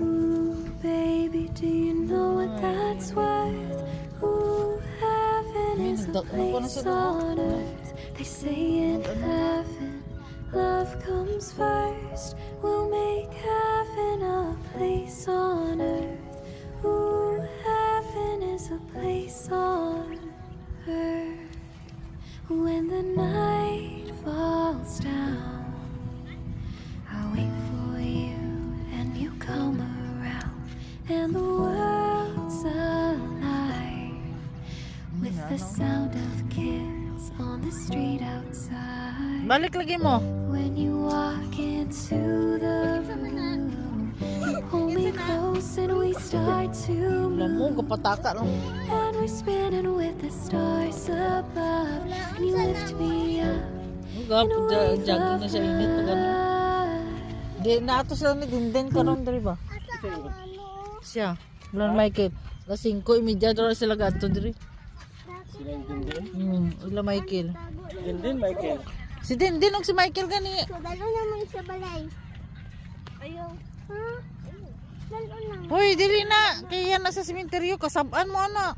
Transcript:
Ooh, baby, do you know what that's worth? Ooh, heaven is a place on earth. They say in heaven, love comes first. We'll make heaven a place on earth. Ooh, heaven is a place on earth. When the night falls down, I'll wait for you and you come around, and the world's alive with the sound of kids on the street outside. Balik lagi mo. When you walk into the room, you hold me close and we start to Alam mo, move, kapataka lang. and we're spinning with the stars above, and you lift me up. Gapo, jogging na sa init. Pag ano. Di, naatos lang ni Dinden ka ron, diri ba? Siya, Lord Michael. Alas 5:30 doon sila gato, diri. Sila yung Dindin. Ila Michael. Dindin, Michael. Si Dinden og si Michael gani. So, dalo naman sa balay. Ayaw. Ha? Dalo na. Hoy, dili na. Kaya yan na sa sementeryo. Kasabaan mo, anak.